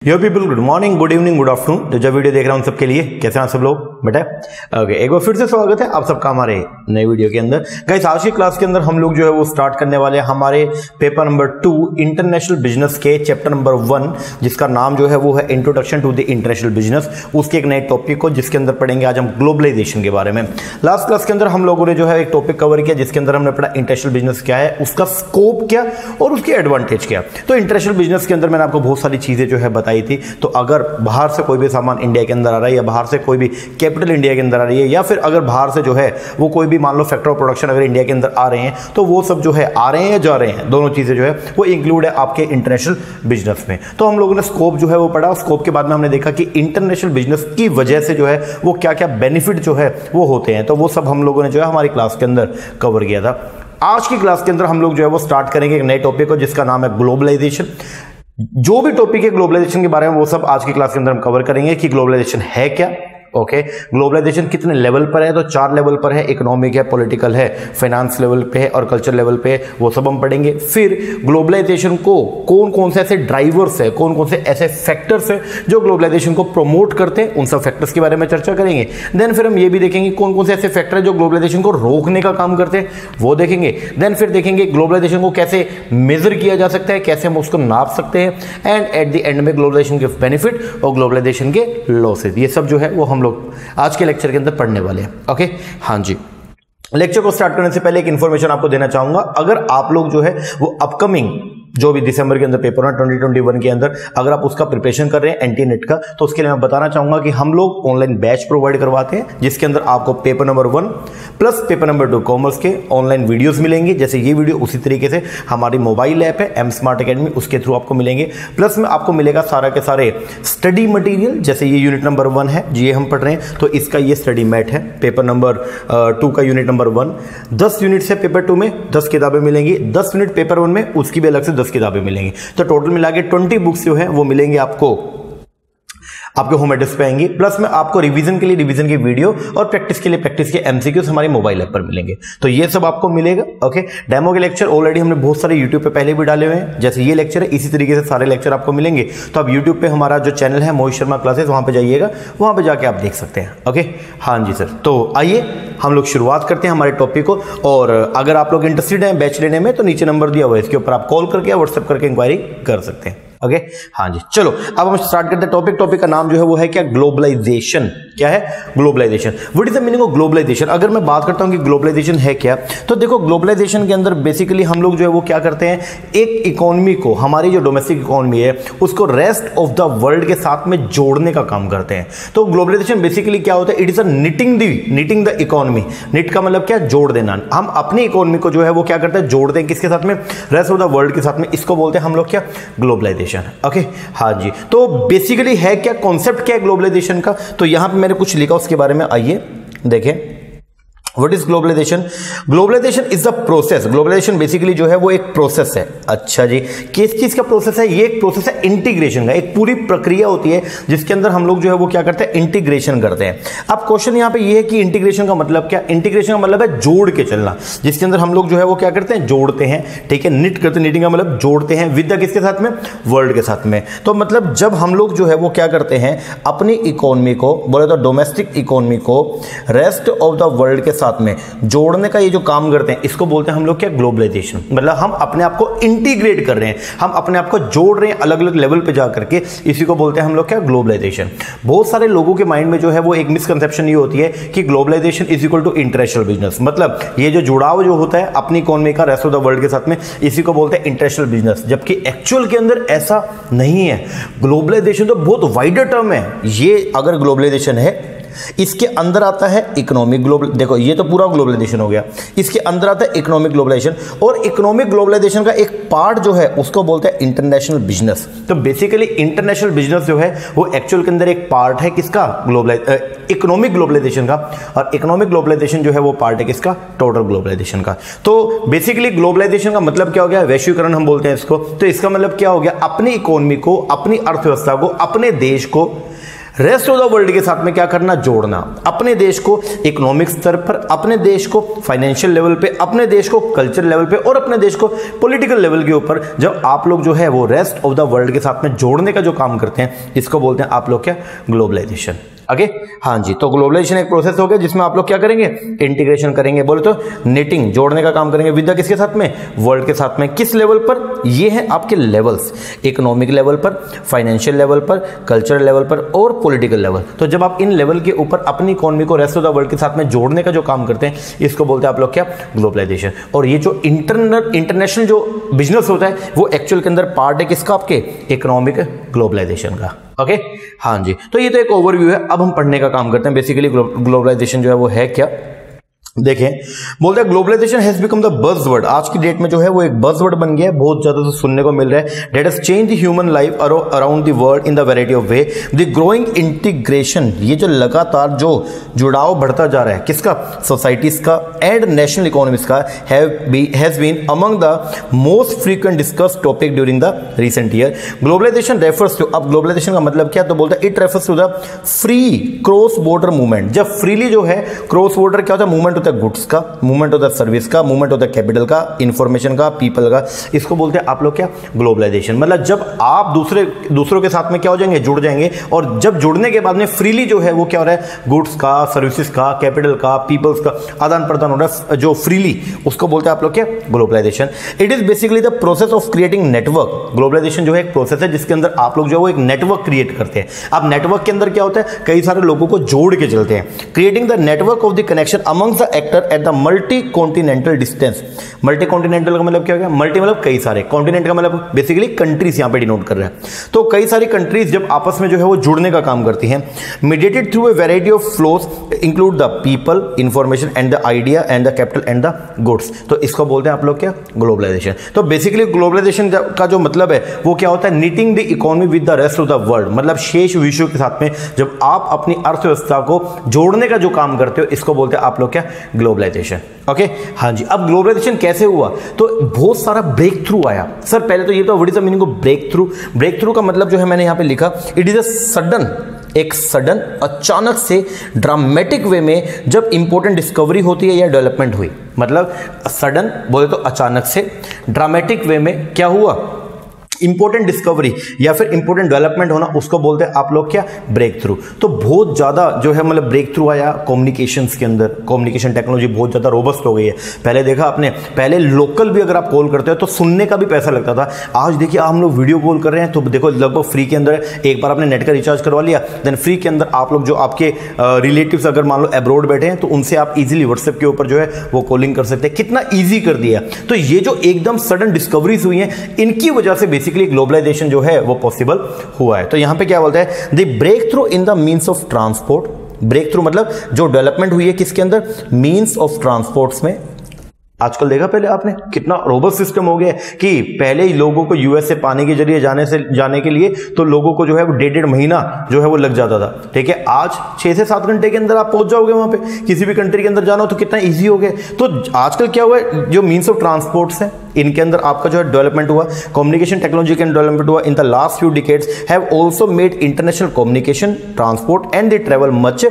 यो people, good morning, good evening, good afternoon. जो video देख रहा हूं सबके लिए, कैसे हैं सब लोग बेटा? ओके, एक बार फिर से स्वागत है आप सबका हमारे नए वीडियो के अंदर। गाइस, आज की क्लास के अंदर हम लोग जो है वो स्टार्ट करने वाले हैं हमारे पेपर नंबर 2 इंटरनेशनल बिजनेस के चैप्टर नंबर 1, जिसका नाम जो है वो है introduction to the international business. उसके एक नए टॉपिक को जिसके अंदर पढ़ेंगे आज हम ग्लोबलाइजेशन के बारे में। लास्ट क्लास के अंदर हम लोगों ने जो है एक टॉपिक कवर किया जिसके अंदर हमने पढ़ा इंटरनेशनल बिजनेस क्या है, उसका स्कोप क्या और उसके एडवांटेज क्या। तो इंटरनेशनल बिजनेस के अंदर मैंने आपको बहुत सारी चीजें जो है बताई थी। तो अगर बाहर से कोई भी सामान इंडिया के अंदर आ रहा है या बाहर से कोई भी कैपिटल इंडिया के अंदर आ रही है या फिर अगर बाहर से जो है वो कोई भी मान लो फैक्टर ऑफ प्रोडक्शन अगर इंडिया के अंदर आ रहे हैं, तो वो सब जो है आ रहे हैं या जा रहे हैं, दोनों चीजें जो है वो इंक्लूड है आपके इंटरनेशनल बिजनेस में। तो हम लोगों ने स्कोप जो है वो पढ़ा। स्कोप के बाद में हमने देखा कि इंटरनेशनल बिजनेस की वजह से जो है वो क्या क्या बेनिफिट जो है वो होते हैं। तो वो सब हम लोगों ने जो है हमारी क्लास के अंदर कवर किया था। आज की क्लास के अंदर हम लोग जो है वो स्टार्ट करेंगे एक नए टॉपिक को जिसका नाम है ग्लोबलाइजेशन। जो भी टॉपिक है ग्लोबलाइजेशन के बारे में वो सब आज की क्लास के अंदर हम कवर करेंगे कि ग्लोबलाइजेशन है क्या, ओके, ग्लोबलाइजेशन कितने लेवल पर है। तो 4 लेवल पर है, इकोनॉमिक है, पॉलिटिकल है, फाइनेंस लेवल पे है और कल्चर लेवल पे है, वो सब हम पढ़ेंगे। फिर ग्लोबलाइजेशन को कौन कौन से ऐसे ड्राइवर्स है, कौन कौन से ऐसे फैक्टर्स है जो ग्लोबलाइजेशन को प्रमोट करते हैं, उन सब फैक्टर्स के बारे में चर्चा करेंगे। देन फिर हम ये भी देखेंगे कौन कौन से ऐसे फैक्टर है जो ग्लोबलाइजेशन को रोकने का काम करते हैं, वो देखेंगे। देन फिर देखेंगे ग्लोबलाइजेशन को कैसे मेजर किया जा सकता है, कैसे हम उसको नाप सकते हैं, एंड एट द एंड में ग्लोबलाइजेशन के बेनिफिट और ग्लोबलाइजेशन के लॉसेज, ये सब जो है वो हम लोग आज के लेक्चर के अंदर पढ़ने वाले हैं। ओके, हाँ जी। लेक्चर को स्टार्ट करने से पहले एक इंफॉर्मेशन आपको देना चाहूंगा। अगर आप लोग जो है वो अपकमिंग जो भी दिसंबर के अंदर पेपर है 2021 के अंदर अगर आप उसका प्रिपरेशन कर रहे हैं एनटी नेट का, तो उसके लिए मैं बताना चाहूंगा कि हम लोग ऑनलाइन बैच प्रोवाइड करवाते हैं जिसके अंदर आपको paper number 1 plus paper number 2 commerce के ऑनलाइन वीडियोस मिलेंगे। जैसे ये वीडियो उसी तरीके से हमारी मोबाइल ऐप है एम स्मार्ट अकेडमी, उसके थ्रू आपको मिलेंगे। प्लस में आपको मिलेगा सारा के सारे स्टडी मटेरियल। जैसे ये यूनिट नंबर 1 है, ये हम पढ़ रहे हैं, तो इसका ये स्टडी मैट है। पेपर नंबर 2 का यूनिट नंबर 1, 10 यूनिट है पेपर 2 में, 10 किताबें मिलेंगी। 10 यूनिट पेपर 1 में, उसकी भी अलग से 10 किताबें मिलेंगी। तो टोटल मिला के 20 बुक्स जो है वो मिलेंगे आपको, आपके होम एड्रेस पे आएंगे। प्लस में आपको रिवीजन के लिए रिवीजन की वीडियो और प्रैक्टिस के लिए प्रैक्टिस के एमसीक्यूज हमारी मोबाइल ऐप पर मिलेंगे। तो ये सब आपको मिलेगा। ओके, डेमो के लेक्चर ऑलरेडी हमने बहुत सारे यूट्यूब पे पहले भी डाले हुए हैं। जैसे ये लेक्चर है, इसी तरीके से सारे लेक्चर आपको मिलेंगे। तो आप यूट्यूब पे हमारा जो चैनल है मोहित शर्मा क्लासेस, वहां पे जाइएगा, वहां पे जाके आप देख सकते हैं। ओके, हाँ जी सर। तो आइए हम लोग शुरुआत करते हैं हमारे टॉपिक को। और अगर आप लोग इंटरेस्टेड हैं बैच लेने में तो नीचे नंबर दिया हुआ है, इसके ऊपर आप कॉल करके या व्हाट्सएप करके इंक्वायरी कर सकते हैं। ओके, हाँ जी। चलो अब हम स्टार्ट करते हैं टॉपिक। टॉपिक का नाम जो है वो है क्या? ग्लोबलाइजेशन। क्या है? Globalisation. What is the meaning of globalisation? अगर मैं बात करता हूं कि ग्लोबलाइजेशन है क्या, तो देखो ग्लोबलाइजेशन के अंदर बेसिकली हम लोग जो है वो क्या करते हैं, एक इकोनॉमी को, हमारी जो डोमेस्टिक इकोनॉमी है उसको रेस्ट ऑफ द वर्ल्ड के साथ में जोड़ने का काम करते हैं। तो ग्लोबलाइजेशन बेसिकली क्या होता है? It is a knitting the economy. Knit का मतलब क्या? जोड़ देना। हम अपनी इकोनॉमी को जो है वो क्या करते हैं? जोड़ते हैं किसके साथ में? रेस्ट ऑफ द वर्ल्ड के साथ में। इसको बोलते हैं हम लोग क्या? ग्लोबलाइजेशन। ओके, हाँ जी। तो बेसिकली है क्या, कॉन्सेप्ट क्या है ग्लोबलाइजेशन का? तो यहां पे मैंने कुछ लिखा उसके बारे में, आइए देखें। What is globalization? Globalization is the process. Globalization basically जो है वो एक प्रोसेस है। अच्छा जी, किस चीज का प्रोसेस है? ये एक प्रोसेस है इंटीग्रेशन का। एक पूरी प्रक्रिया होती है जिसके अंदर हम लोग जो है वो क्या करते हैं? इंटीग्रेशन करते हैं। अब क्वेश्चन यहाँ पे ये है कि इंटीग्रेशन का मतलब क्या? इंटीग्रेशन का मतलब है जोड़ के चलना, जिसके अंदर हम लोग जो है वो क्या करते हैं? जोड़ते हैं। ठीक है, निट करते हैं। निटिंग का मतलब जोड़ते हैं विद द किसके साथ में? वर्ल्ड के साथ में। तो मतलब जब हम लोग जो है वो क्या करते हैं, अपनी इकोनॉमी को, बोले तो डोमेस्टिक इकोनॉमी को रेस्ट ऑफ द वर्ल्ड के साथ में जोड़ने का ये जो काम करते हैं, इसको बोलते हैं हम लोग क्या? ग्लोबलाइजेशन। मतलब हम अपने आप को इंटीग्रेट कर रहे हैं, हम अपने आप को जोड़ रहे हैं अलग अलग लेवल पे जाकर के, इसी को बोलते हैं हम लोग क्या? ग्लोबलाइजेशन। बहुत सारे लोगों के माइंड में जो है वो एक मिसकंसेप्शन ये होती है कि globalisation is equal to international business. मतलब ये जो जुड़ाव जो होता है अपनी इकोनॉमी का रेस्ट ऑफ द वर्ल्ड के साथ में, इसी को बोलते हैं इंटरनेशनल बिजनेस। जबकि एक्चुअल के अंदर ऐसा नहीं है। ग्लोबलाइजेशन तो बहुत वाइडर टर्म है। ये अगर ग्लोबलाइजेशन है, इसके अंदर आता है इकोनॉमिक ग्लोबल, देखो ये तो पूरा ग्लोबलाइजेशन हो गया। इसके अंदर आता है इकोनॉमिक ग्लोबलाइजेशन, और इकोनॉमिक ग्लोबलाइजेशन का एक पार्ट जो है उसको बोलते हैं इंटरनेशनल बिजनेस। तो बेसिकली इंटरनेशनल बिजनेस जो है वो एक्चुअल के अंदर एक पार्ट है किसका? इकोनॉमिक ग्लोबलाइजेशन का। और इकोनॉमिक ग्लोबलाइजेशन जो है वो पार्ट है किसका? टोटल ग्लोबलाइजेशन का। तो बेसिकली ग्लोबलाइजेशन का मतलब क्या हो गया? वैश्वीकरण हम बोलते हैं इसको। तो इसका मतलब क्या हो गया? अपनी इकोनॉमी को, अपनी अर्थव्यवस्था को, अपने देश को रेस्ट ऑफ द वर्ल्ड के साथ में क्या करना, जोड़ना, अपने देश को इकोनॉमिक स्तर पर, अपने देश को फाइनेंशियल लेवल पे, अपने देश को कल्चर लेवल पे और अपने देश को पॉलिटिकल लेवल के ऊपर जब आप लोग जो है वो रेस्ट ऑफ द वर्ल्ड के साथ में जोड़ने का जो काम करते हैं, इसको बोलते हैं आप लोग क्या, ग्लोबलाइजेशन। ओके हाँ जी, तो ग्लोबलाइजेशन एक प्रोसेस हो गया जिसमें आप लोग क्या करेंगे, इंटीग्रेशन करेंगे, बोले तो नेटिंग, जोड़ने का काम करेंगे विद किसके साथ में, वर्ल्ड के साथ में। किस लेवल पर, ये है आपके लेवल्स, इकोनॉमिक लेवल पर, फाइनेंशियल लेवल पर, कल्चरल लेवल पर और पॉलिटिकल लेवल। तो जब आप इन लेवल के ऊपर अपनी इकोनॉमी को रेस्ट ऑफ द वर्ल्ड के साथ में जोड़ने का जो काम करते हैं, इसको बोलते हैं आप लोग क्या, ग्लोबलाइजेशन। और ये जो इंटरनेशनल जो बिजनेस होता है वो एक्चुअल के अंदर पार्ट है किसका, आपके इकोनॉमिक ग्लोबलाइजेशन का। ओके हाँ जी, तो ये तो एक ओवरव्यू है। अब हम पढ़ने का काम करते हैं बेसिकली ग्लोबलाइजेशन जो है वो है क्या। देखें, बोलते हैं globalisation has become the buzzword, आज की डेट में जो है वो एक बज़वर्ड बन गया है, बहुत ज्यादा से सुनने को मिल रहा है। That has change the human life around the world in the variety of way. The growing integration, ये जो लगातार जो जुड़ाव बढ़ता जा रहा है किसका, सोसाइटीज का एंड नेशनल इकोनॉमीज का, has been among the most frequent discussed topic during the recent year. Globalisation refers to, अब ग्लोबलाइजेशन का मतलब क्या, तो बोलता है it refers to the free cross border movement. जब फ्रीली जो है क्रॉस बॉर्डर क्या होता है, मूवमेंट होता है गुड्स का, मूवमेंट होता है सर्विस का, मूवमेंट होता है कैपिटल का, इंफॉर्मेशन का, पीपल का, इसको बोलते हैं आप लोग क्या, ग्लोबलाइजेशन। मतलब जब आप दूसरों के साथ में क्या हो जाएंगे, जुड़ जाएंगे, और जब जुड़ने के बाद में फ्रीली जो है वो क्या हो रहा है, गुड्स का, सर्विसेज का, कैपिटल का, पीपल्स का आदान प्रदान हो रहा है जो फ्रीली, उसको बोलते हैं आप लोग क्या, globalisation. It is basically the process of creating network. Globalisation जो है एक प्रोसेस है जिसके अंदर आप लोग जो है वो एक नेटवर्क क्रिएट करते हैं। अब नेटवर्क के अंदर क्या होता है, कई सारे लोगों को जोड़ के चलते हैं। Creating the network of the connection amongst the actor at the multi continental distance. Multi continental का मतलब क्या हो गया, मल्टी मतलब कई सारे, कॉन्टिनेंट का मतलब बेसिकली कंट्रीज यहां पे डिनोट कर रहा है। तो कई सारी कंट्रीज जब आपस में जो है वो जुड़ने का काम करती हैं, mediated through a variety of flows include the people, information and the idea and the capital and the goods. तो इसको बोलते हैं आप लोग क्या, ग्लोबलाइजेशन। तो बेसिकली ग्लोबलाइजेशन का जो मतलब है वो क्या होता है, knitting the economy with the rest of the world. मतलब शेष विश्व के साथ में जब आप अपनी अर्थव्यवस्था को जोड़ने का जो काम करते हो, इसको बोलते हैं आप लोग क्या, ग्लोबलाइजेशन। ओके हाँ जी, अब ग्लोबलाइजेशन कैसे हुआ, तो बहुत सारा ब्रेक थ्रू आया। सर पहले तो ये तो what is the meaning of breakthrough. Breakthrough का मतलब जो है मैंने यहां पे लिखा, इट इज अ सडन, एक सडन, अचानक से, ड्रामेटिक वे में जब इंपॉर्टेंट डिस्कवरी होती है या डेवलपमेंट हुई। मतलब सडन बोले तो अचानक से, ड्रामेटिक वे में क्या हुआ, इंपॉर्टेंट डिस्कवरी या फिर इंपॉर्टेंट डेवलपमेंट होना, उसको बोलते हैं आप लोग क्या, ब्रेक थ्रू। तो बहुत ज्यादा जो है मतलब ब्रेक थ्रू आया कम्युनिकेशंस के अंदर। कम्युनिकेशन टेक्नोलॉजी बहुत ज्यादा रोबस्ट हो गई है। पहले देखा आपने, पहले लोकल भी अगर आप कॉल करते हो तो सुनने का भी पैसा लगता था। आज देखिए हम लोग वीडियो कॉल कर रहे हैं तो देखो लगभग फ्री के अंदर है। एक बार आपने नेट का रिचार्ज करवा लिया, देन फ्री के अंदर आप लोग जो आपके रिलेटिव्स अगर मान लो अब्रॉड बैठे हैं तो उनसे आप इजीली व्हाट्सएप के ऊपर जो है वो कॉलिंग कर सकते हैं। कितना ईजी कर दिया। तो ये जो एकदम सडन डिस्कवरीज हुई हैं, इनकी वजह से बेसिकली ग्लोबलाइजेशन जो है वो पॉसिबल हुआ है। तो यहां पे क्या बोलता है, the breakthrough in the means of transport. Breakthrough मतलब जो डेवलपमेंट हुई है किसके अंदर, मीन्स ऑफ ट्रांसपोर्ट्स में। आजकल देखा पहले आपने कितना रोबस्ट सिस्टम हो गया कि पहले ही लोगों को यूएस से पानी के जरिए जाने के लिए तो लोगों को जो है वो 1.5 महीना जो है वो लग जाता था। ठीक है, आज 6 से 7 घंटे के अंदर आप पहुंच जाओगे वहां पे। किसी भी कंट्री के अंदर जाना हो तो कितना इजी हो गया। तो आजकल क्या हुआ है, जो मीन्स ऑफ ट्रांसपोर्ट्स है इनके अंदर आपका जो है डेवलपमेंट हुआ। कम्युनिकेशन टेक्नोलॉजी के डेवलपमेंट हुआ in the last few decades have also made international communication, transport and the travel much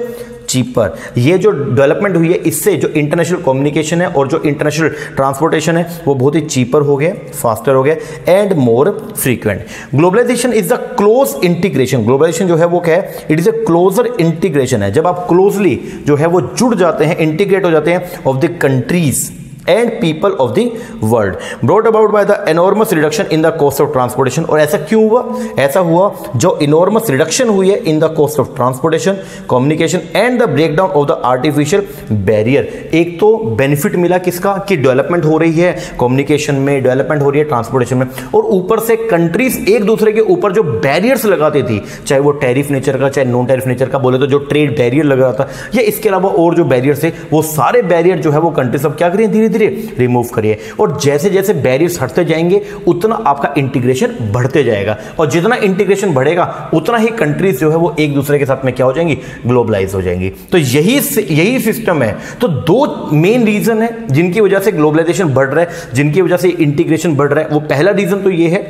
cheaper. ये जो डेवलपमेंट हुई है इससे जो इंटरनेशनल कम्युनिकेशन है और जो इंटरनेशनल ट्रांसपोर्टेशन है वो बहुत ही चीपर हो गया, फास्टर हो गया and more frequent. Globalisation is the close integration. Globalisation जो है वो क्या है, it is a closer integration है। जब आप क्लोजली जो है वो जुड़ जाते हैं, इंटीग्रेट हो जाते हैं of the countries and people of the world, brought about by the enormous reduction in the cost of transportation। और ऐसा क्यों हुआ, ऐसा हुआ जो enormous reduction हुई है in the cost of transportation, communication and the breakdown of the artificial barrier। एक तो बेनिफिट मिला किसका, कि डेवलपमेंट हो रही है कम्युनिकेशन में, डेवलपमेंट हो रही है ट्रांसपोर्टेशन में, और ऊपर से कंट्रीज एक दूसरे के ऊपर जो बैरियर्स लगाती थी, चाहे वो टैरिफ नेचर का चाहे नॉन टैरिफ नेचर का, बोले तो जो ट्रेड बैरियर लग रहा था या इसके अलावा और जो बैरियर्स थे, वो सारे बैरियर जो है वो कंट्री सब क्या करिए, धीरे रिमूव करिए। और जैसे जैसे बैरियर्स हटते जाएंगे उतना आपका इंटीग्रेशन बढ़ते जाएगा, और जितना इंटीग्रेशन बढ़ेगा उतना ही कंट्रीज जो है वो एक दूसरे के साथ में क्या हो जाएंगी, ग्लोबलाइज हो जाएंगी। तो यही सिस्टम है। तो 2 मेन रीजन है जिनकी वजह से ग्लोबलाइजेशन बढ़ रहा है, जिनकी वजह से इंटीग्रेशन बढ़ रहा है। वो पहला रीजन तो ये है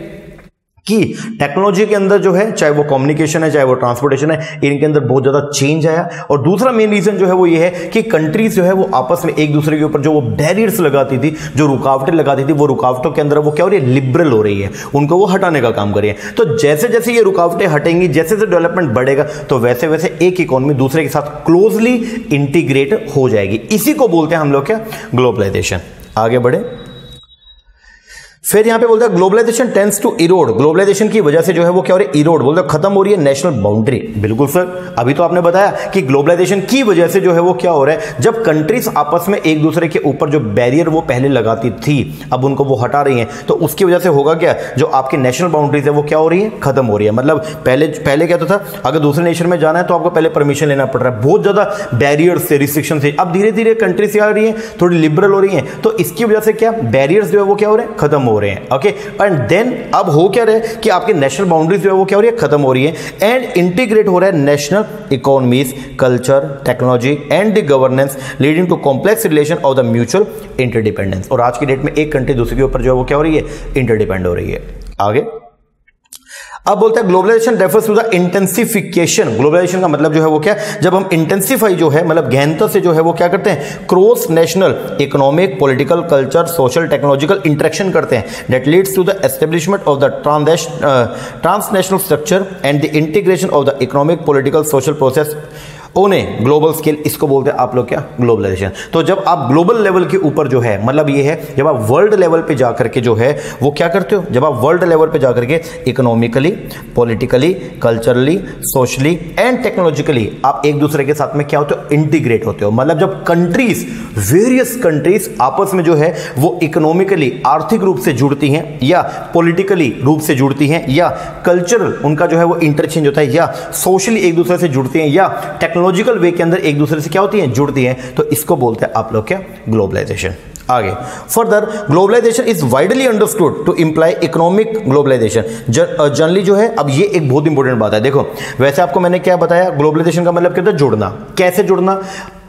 कि टेक्नोलॉजी के अंदर जो है, चाहे वो कम्युनिकेशन है, चाहे वो ट्रांसपोर्टेशन है, इनके अंदर बहुत ज्यादा चेंज आया। और दूसरा मेन रीजन जो है वो ये है कि कंट्रीज जो है वो आपस में एक दूसरे के ऊपर जो वो बैरियर्स लगाती थी, जो रुकावटें लगाती थी, वो रुकावटों के अंदर वो क्या हो रही है, लिबरल हो रही है, उनको वो हटाने का काम कर रही है। तो जैसे जैसे ये रुकावटें हटेंगी, जैसे जैसे डेवलपमेंट बढ़ेगा, तो वैसे वैसे एक इकोनॉमी दूसरे के साथ क्लोजली इंटीग्रेट हो जाएगी। इसी को बोलते हैं हम लोग क्या, ग्लोबलाइजेशन। आगे बढ़े, फिर यहां पे बोलता है globalisation tends to erode. Globalisation की वजह से जो है वो क्या हो रही है, इरोड, बोलते हैं खत्म हो रही है नेशनल बाउंड्री। बिल्कुल सर, अभी तो आपने बताया कि ग्लोबलाइजेशन की वजह से जो है वो क्या हो रहा है, जब कंट्रीज आपस में एक दूसरे के ऊपर जो बैरियर वो पहले लगाती थी, अब उनको वो हटा रही हैं, तो उसकी वजह से होगा क्या, जो आपकी नेशनल बाउंड्रीज है वो क्या हो रही है, खत्म हो रही है। मतलब पहले क्या था, अगर दूसरे नेशन में जाना है तो आपको पहले परमिशन लेना पड़ रहा है, बहुत ज्यादा बैरियर्स से, रिस्ट्रिक्शन से। अब धीरे धीरे कंट्रीज क्या हो रही है, थोड़ी लिबरल हो रही है, तो इसकी वजह से क्या, बैरियर्स जो है वो क्या हो रहे हैं, खत्म हो रहे हैं। ओके, एंड देन अब हो क्या रहा है कि आपके नेशनल बाउंड्रीज जो है वो क्या हो रही है, खत्म हो रही है, एंड इंटीग्रेट हो रहा है national economies, culture, technology and the governance, leading to complex relation of the mutual interdependence. और आज की डेट में एक कंट्री दूसरे के ऊपर जो है वो क्या हो रही है, इंटरडिपेंड हो रही है। आगे अब बोलते हैं globalisation refers to the intensification. Globalisation का मतलब जो है वो क्या, जब हम इंटेंसिफाई जो है, मतलब गहनता से जो है वो क्या करते हैं, cross national economic, political, culture, social, technological interaction करते हैं, that leads to the establishment of the transnational structure and the integration of the economic, political, social process on a global scale. इसको बोलते हैं आप लोग क्या, ग्लोबलाइजेशन। तो जब आप ग्लोबल लेवल के ऊपर जो है, मतलब ये है जब आप वर्ल्ड लेवल पे जाकर के जो है वो क्या करते हो, जब आप वर्ल्ड लेवल पे जाकर के economically, politically, culturally, socially and technologically आप एक दूसरे के साथ में क्या होते हो, इंटीग्रेट होते हो। मतलब जब कंट्रीज, वेरियस कंट्रीज आपस में जो है वो इकोनॉमिकली, आर्थिक रूप से जुड़ती हैं, या पॉलिटिकली रूप से जुड़ती हैं, या कल्चरल उनका जो है वो इंटरचेंज होता है, या सोशली एक दूसरे से जुड़ती हैं, या टेक्नोलॉजिकल वे के अंदर एक दूसरे से क्या होती हैं, जुड़ती हैं, तो इसको बोलते हैं आप लोग क्या, ग्लोबलाइजेशन। आगे further, globalisation is widely understood to imply economic globalisation. Generally जो है, अब ये एक बहुत इंपॉर्टेंट बात है। देखो वैसे आपको मैंने क्या बताया, ग्लोबलाइजेशन का मतलब क्या होता है, जुड़ना। कैसे जुड़ना,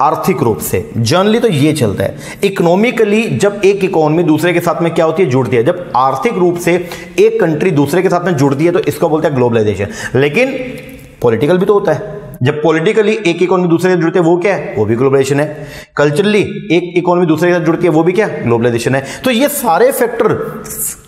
आर्थिक रूप से। जनरली तो ये चलता है। इकोनॉमिकली जब एक इकोनॉमी दूसरे के साथ में क्या होती है, जुड़ती है। जब आर्थिक रूप से एक कंट्री दूसरे के साथ में जुड़ती है तो इसको बोलते हैं ग्लोबलाइजेशन। लेकिन पॉलिटिकल भी तो होता है। जब पॉलिटिकली एक इकोनॉमी दूसरे से जुड़ती है वो क्या है, वो भी ग्लोबलाइजेशन है। कल्चरली एक इकोनॉमी दूसरे के साथ जुड़ती है वो भी क्या, ग्लोबलाइजेशन है। तो ये सारे फैक्टर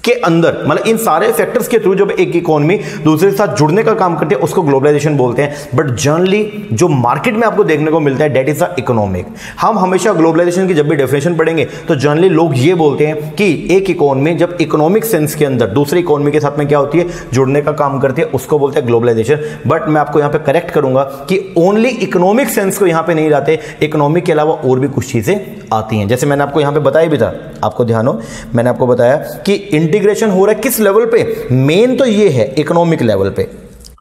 के अंदर, मतलब इन सारे फैक्टर्स के थ्रू जब एक इकोनॉमी दूसरे के साथ जुड़ने का काम करती है उसको ग्लोबलाइजेशन बोलते हैं। बट जनरली जो मार्केट में आपको देखने को मिलता है दैट इज द इकोनॉमिक। हम हमेशा ग्लोबलाइजेशन की जब भी डेफिनेशन पढ़ेंगे तो जनरली लोग ये बोलते हैं कि एक इकोनॉमी जब इकोनॉमिक सेंस के अंदर दूसरी इकोनॉमी के साथ में क्या होती है, जुड़ने का काम करती है, उसको बोलते हैं ग्लोबलाइजेशन। बट मैं आपको यहां पे करेक्ट करूंगा कि ओनली इकोनॉमिक सेंस को यहां पे नहीं लाते, इकोनॉमिक के अलावा और भी कुछ चीजें आती हैं। जैसे मैंने आपको यहां पे बताया भी था, आपको ध्यान हो, मैंने आपको बताया कि इंटीग्रेशन हो रहा है किस लेवल पे, मेन तो ये है इकोनॉमिक लेवल पे,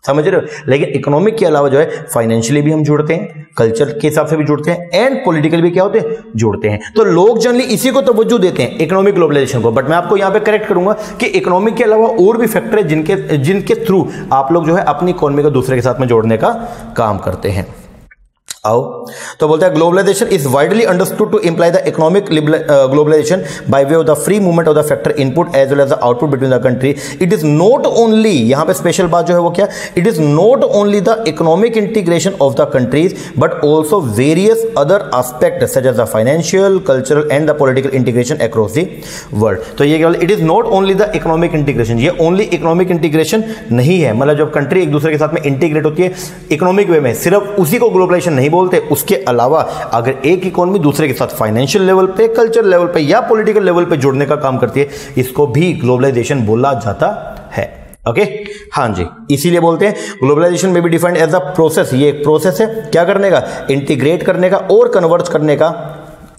समझ रहे हो। लेकिन इकोनॉमिक के अलावा जो है फाइनेंशियली भी हम जुड़ते हैं, कल्चर के हिसाब से भी जुड़ते हैं, एंड पॉलिटिकल भी क्या होते हैं, जुड़ते हैं। तो लोग जनरली इसी को तवज्जो देते हैं, इकोनॉमिक ग्लोबलाइजेशन को। बट मैं आपको यहां पे करेक्ट करूंगा कि इकोनॉमिक के अलावा और भी फैक्टर है जिनके थ्रू आप लोग जो है अपनी इकोनॉमी को दूसरे के साथ में जोड़ने का काम करते हैं। आओ तो बोलता है globalisation is widely understood to imply the economic globalisation by way of the free movement of the factor input as well as the output between the country. It is not only, यहां पे special बात जो है वो क्या, it is not only the economic integration of the countries but also various other aspect such as the financial, cultural and the political integration across the world. तो ये केवल it is not only the economic integration, ये only economic integration नहीं है। मतलब जब country एक दूसरे के साथ में इंटीग्रेट होती है इकोनॉमिक वे में, सिर्फ उसी को ग्लोबलाइजेशन नहीं बोलते। उसके अलावा अगर एक इकोनॉमी दूसरे के साथ फाइनेंशियल लेवल पे, कल्चर लेवल पे या पॉलिटिकल लेवल पे जुड़ने का काम करती है, इसको भी ग्लोबलाइजेशन बोला जाता है। ओके हाँ जी, इसीलिए बोलते हैं ग्लोबलाइजेशन में भी डिफाइंड एज अ प्रोसेस। ये एक प्रोसेस है क्या करने का, इंटीग्रेट करने का और कन्वर्ज करने का।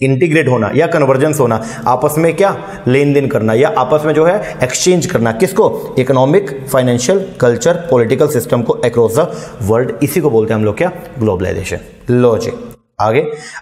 इंटीग्रेट होना या कन्वर्जेंस होना, आपस में क्या लेन देन करना या आपस में जो है एक्सचेंज करना, किसको, economic, financial, culture, political system को अक्रॉस द वर्ल्ड। इसी को बोलते हैं हम लोग क्या, ग्लोबलाइजेशन। लो जी आगे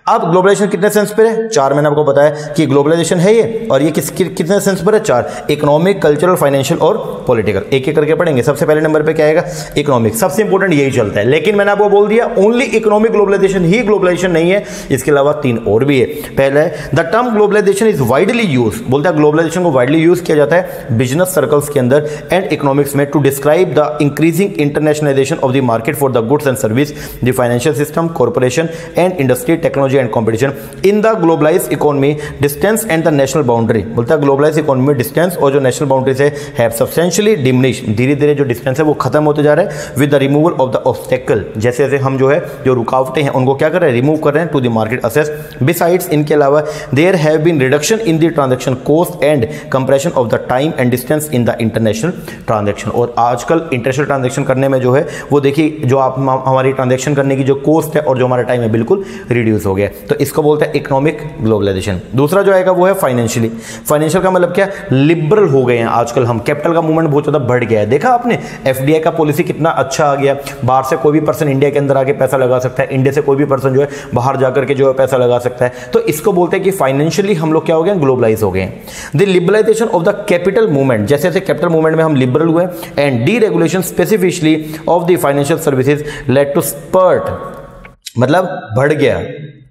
अब ग्लोबलाइजेशन कितने सेंस पर है? चार मैंने आपको बताया कि ग्लोबलाइजेशन है ये, और ये कितने सेंस पर है? चार, इकोनॉमिक, कल्चरल, फाइनेंशियल और पॉलिटिकल। एक एक करके पढ़ेंगे। सबसे पहले नंबर पे क्या आएगा? इकोनॉमिक। सबसे इंपॉर्टेंट यही चलता है, लेकिन मैंने आपको बोल दिया ओनली इकोनॉमिक ग्लोबलाइजेशन ही ग्लोबलाइजेशन नहीं है, इसके अलावा तीन और भी है। पहला है the term globalisation is widely use, बोलता है ग्लोबलाइजेशन को वाइडली यूज किया जाता है बिजनेस सर्कल्स के अंदर एंड इकोनॉमिक्स में to describe the increasing internationalisation of the market for the goods and service, the financial system, corporation and industry, technology and competition in the globalised economy, distance and the national boundary. बोलता है globalised economy में distance और जो national boundaries है have substantially diminish, धीरे धीरे जो distance है वो खत्म होते जा रहा है with the removal of the obstacle, जैसे जैसे हम जो है जो रुकावटें हैं उनको क्या कर रहे हैं? रिमूव कर रहे हैं to the market access. Besides, इनके अलावा there have been reduction in the transaction cost and compression of the time and distance in the international transaction. और आजकल इंटरनेशनल ट्रांजैक्शन करने में जो है वो देखिए जो आप हमारी ट्रांजैक्शन करने की जो कॉस्ट है और जो हमारा टाइम है बिल्कुल रिड्यूस हो गया, तो इसको बोलते हैं इकोनॉमिक ग्लोबलाइजेशन। दूसरा जो आएगा वो है फाइनेंशियली। फाइनेंशियल का मतलब क्या? लिबरल हो गए हैं आजकल हम, कैपिटल का मूवमेंट बहुत ज्यादा बढ़ गया है। देखा आपने एफडीआई का पॉलिसी कितना अच्छा आ गया, बाहर से कोई भी पर्सन इंडिया के अंदर आके पैसा लगा सकता है, इंडिया से कोई भी पर्सन जो है बाहर जाकर के जो है पैसा लगा सकता है। तो इसको बोलते हैं कि फाइनेंशियली हम लोग क्या हो गए? ग्लोबलाइज हो गए हैं। The liberalisation of the capital movement, जैसे जैसे कैपिटल मूवमेंट में हम लिबरल हुए and deregulation specifically of the financial services led to spurt, मतलब बढ़ गया।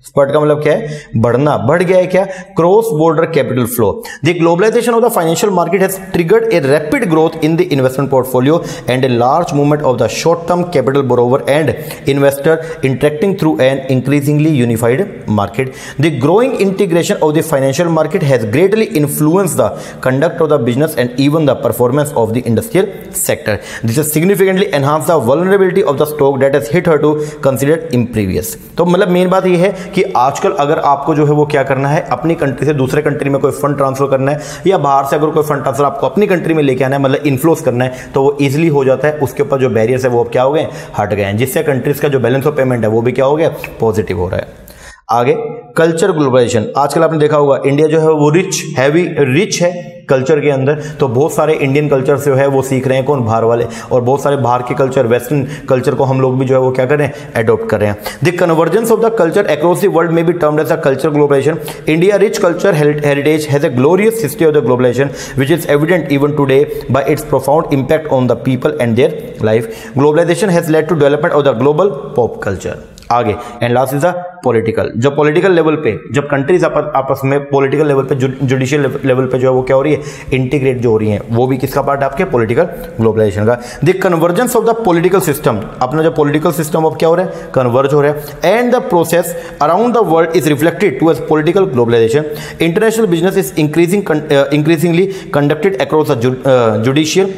स्पर्ट का मतलब क्या है? बढ़ना, बढ़ गया है क्या? Cross border capital flow. The globalisation of the financial market has triggered a rapid growth in the investment portfolio and a large movement of the short term capital borrower and investor interacting through an increasingly unified market. The growing integration of the financial market has greatly influenced the conduct of the business and even the performance of the industrial sector. This has significantly enhanced the vulnerability of the stock that has hitherto considered in previous. तो मतलब main बात यह है कि आजकल अगर आपको जो है वो क्या करना है, अपनी कंट्री से दूसरे कंट्री में कोई फंड ट्रांसफर करना है या बाहर से अगर कोई फंड ट्रांसफर आपको अपनी कंट्री में लेके आना है, मतलब इन्फ्लोस करना है, तो वो इजीली हो जाता है। उसके ऊपर जो बैरियर्स है वो अब क्या हो गए? हट गए हैं, जिससे कंट्रीज का जो बैलेंस ऑफ पेमेंट है वो भी क्या हो गया? पॉजिटिव हो रहा है। आगे कल्चर ग्लोबलाइजेशन। आजकल आपने देखा होगा इंडिया जो है वो रिच है कल्चर के अंदर, तो बहुत सारे इंडियन कल्चर से है वो सीख रहे हैं कौन? बाहर वाले, और बहुत सारे बाहर के कल्चर, वेस्टर्न कल्चर को हम लोग भी जो है वो क्या कर रहे हैं? एडॉप्ट कर रहे हैं। The convergence of the culture across the world में be termed as a culture globalization. India rich culture heritage has a glorious history of the globalization which is evident even today by its profound impact on the people and their life. Globalization has led to development of the global pop culture. आगे and last is the political. जो political level पे जब countries आपस में political level पे, judicial level पे जो है वो क्या हो रही है? इंटीग्रेट जो हो रही है, वो भी किसका पार्ट है? आपके पॉलिटिकल ग्लोबलाइजेशन का। The convergence of the political system, अपना जो पॉलिटिकल सिस्टम अब क्या हो रहा है? कन्वर्ज हो रहा है। And the process around the world is reflected towards political globalisation. International business is increasingly conducted across the judicial,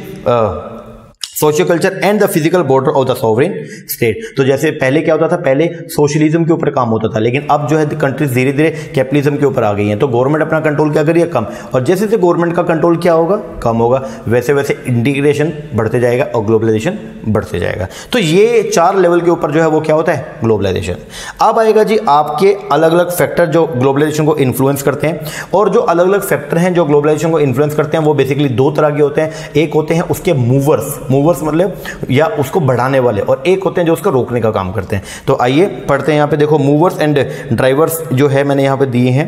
socio culture and the physical border of the sovereign state. तो जैसे पहले क्या होता था? पहले सोशलिज्म के ऊपर काम होता था, लेकिन अब जो है कंट्रीज धीरे धीरे कैपिटलिज्म के ऊपर आ गई हैं, तो गवर्नमेंट अपना कंट्रोल क्या करिए? कम। और जैसे जैसे गवर्नमेंट का कंट्रोल क्या होगा? कम होगा, वैसे वैसे इंटीग्रेशन बढ़ते जाएगा और ग्लोबलाइजेशन बढ़ते जाएगा। तो ये चार लेवल के ऊपर जो है वो क्या होता है? ग्लोबलाइजेशन। अब आएगा जी आपके अलग अलग फैक्टर जो ग्लोबलाइजेशन को इन्फ्लुएंस करते हैं, और जो अलग अलग फैक्टर हैं जो ग्लोबलाइजेशन को इन्फ्लुएंस करते हैं वो बेसिकली दो तरह के होते हैं। एक होते हैं उसके मूवर्स मतलब या उसको बढ़ाने वाले, और एक होते हैं जो उसको रोकने का काम करते हैं। तो आइए पढ़ते हैं। यहाँ पे देखो मूवर्स एंड ड्राइवर्स जो है मैंने यहाँ पे दिए हैं।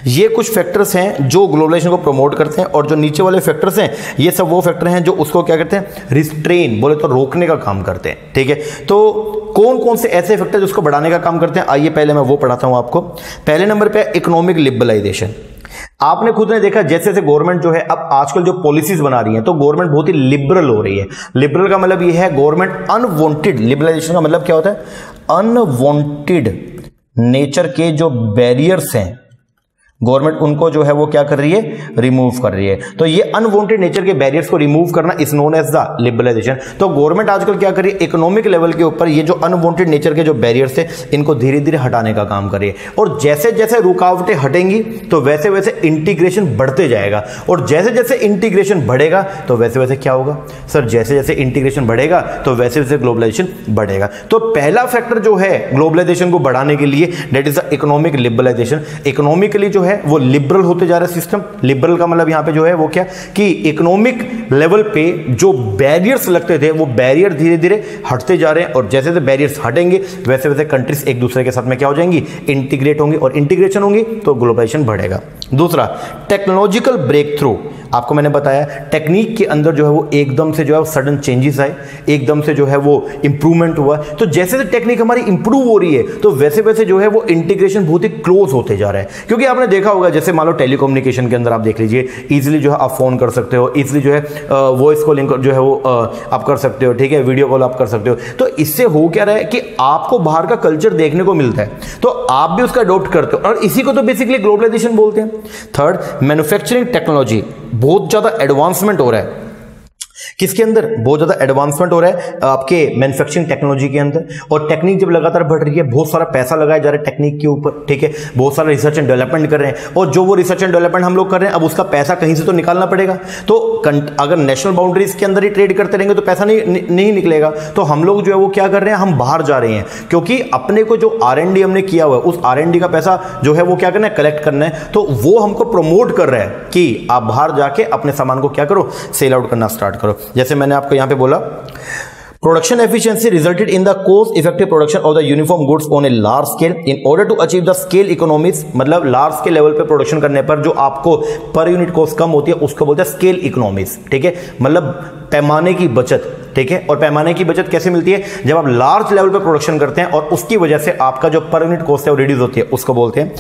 ये कुछ फैक्टर्स हैं जो ग्लोबलाइजेशन को प्रमोट करते हैं, और जो नीचे वाले फैक्टर्स हैं ये सब वो फैक्टर हैं जो उसको क्या करते हैं? रिस्ट्रेन, बोले तो रोकने का काम करते हैं। ठीक है, तो कौन कौन से ऐसे फैक्टर जो उसको बढ़ाने का काम करते हैं, आइए पहले मैं वो पढ़ाता हूं आपको। पहले नंबर पे इकोनॉमिक लिबरलाइजेशन। आपने खुद ने देखा जैसे जैसे गवर्नमेंट जो है अब आजकल जो पॉलिसीज बना रही है, तो गवर्नमेंट बहुत ही लिबरल हो रही है। लिबरल का मतलब ये है गवर्नमेंट अनवांटेड, लिबरलाइजेशन का मतलब क्या होता है? अनवांटेड नेचर के जो बैरियर्स हैं गवर्नमेंट उनको जो है वो क्या कर रही है? रिमूव कर रही है। तो ये अनवांटेड नेचर के बैरियर्स को रिमूव करना is known as the liberalisation. तो गवर्नमेंट आजकल क्या कर रही है? इकोनॉमिक लेवल के ऊपर ये जो अनवांटेड नेचर के जो बैरियर्स है इनको धीरे धीरे हटाने का काम कर रही है, और जैसे जैसे रुकावटें हटेंगी तो वैसे वैसे इंटीग्रेशन बढ़ते जाएगा, और जैसे जैसे इंटीग्रेशन बढ़ेगा तो वैसे वैसे क्या होगा? सर जैसे जैसे इंटीग्रेशन बढ़ेगा तो वैसे वैसे ग्लोबलाइजेशन बढ़ेगा। तो पहला फैक्टर जो है ग्लोबलाइजेशन को बढ़ाने के लिए that is the economic liberalisation. Economically जो है वो लिबरल होते जा रहा है सिस्टम। लिबरल का मतलब यहां पे जो है वो क्या कि इकोनॉमिक लेवल पे जो बैरियर्स लगते थे वो बैरियर धीरे धीरे हटते जा रहे हैं, और जैसे जैसे बैरियर्स हटेंगे वैसे वैसे कंट्रीज एक दूसरे के साथ में क्या हो जाएंगी, इंटीग्रेट होंगी, और इंटीग्रेशन होंगी तो ग्लोबलाइजेशन बढ़ेगा। दूसरा, टेक्नोलॉजिकल ब्रेक थ्रू। आपको मैंने बताया टेक्निक के अंदर जो है वो एकदम से जो है सडन चेंजेस आए, एकदम से जो है वो इंप्रूवमेंट हुआ। तो जैसे जैसे टेक्निक हमारी इंप्रूव हो रही है तो वैसे वैसे जो है वो इंटीग्रेशन बहुत ही क्लोज होते जा रहा है। क्योंकि आपने देखा होगा जैसे मान लो टेलीकम्युनिकेशन के अंदर आप देख लीजिए, इजीली जो है आप फोन कर सकते हो, इजीली जो है वॉइस कॉलिंग जो है वो आप कर सकते हो, ठीक है, वीडियो कॉल आप कर सकते हो। तो इससे हो क्या रहा है कि आपको बाहर का कल्चर देखने को मिलता है तो आप भी उसका अडॉप्ट करते हो, और इसी को तो बेसिकली ग्लोबलाइजेशन बोलते हैं। थर्ड, मैन्युफैक्चरिंग टेक्नोलॉजी, बहुत ज्यादा एडवांसमेंट हो रहा है। किसके अंदर बहुत ज्यादा एडवांसमेंट हो रहा है, आपके मैन्युफैक्चरिंग टेक्नोलॉजी के अंदर। और टेक्निक जब लगातार बढ़ रही है, बहुत सारा पैसा लगाया जा रहा है टेक्निक के ऊपर, ठीक है, बहुत सारा रिसर्च एंड डेवलपमेंट कर रहे हैं, और जो वो रिसर्च एंड डेवलपमेंट हम लोग कर रहे हैं अब उसका पैसा कहीं से तो निकालना पड़ेगा। तो अगर नेशनल बाउंड्रीज के अंदर ही ट्रेड करते रहेंगे तो पैसा नहीं निकलेगा। तो हम लोग जो है वो क्या कर रहे हैं, हम बाहर जा रहे हैं, क्योंकि अपने को जो R&D हमने किया हुआ है उस R&D का पैसा जो है वो क्या करना है, कलेक्ट करना है। तो वो हमको प्रमोट कर रहा है कि आप बाहर जाके अपने सामान को क्या करो, सेल आउट करना स्टार्ट करो। जैसे मैंने आपको यहां पे बोला, production efficiency resulted in the cost effective production of the uniform goods on a large scale in order to achieve the scale economics. मतलब लार्ज स्केल लेवल पे प्रोडक्शन करने पर जो आपको पर यूनिट कॉस्ट कम होती है उसको बोलते हैं स्केल इकोनॉमिक्स, ठीक है, मतलब पैमाने की बचत, ठीक है। और पैमाने की बचत कैसे मिलती है, जब आप लार्ज लेवल पे प्रोडक्शन करते हैं और उसकी वजह से आपका जो पर यूनिट कॉस्ट है वो रिड्यूस होती है, उसको बोलते हैं।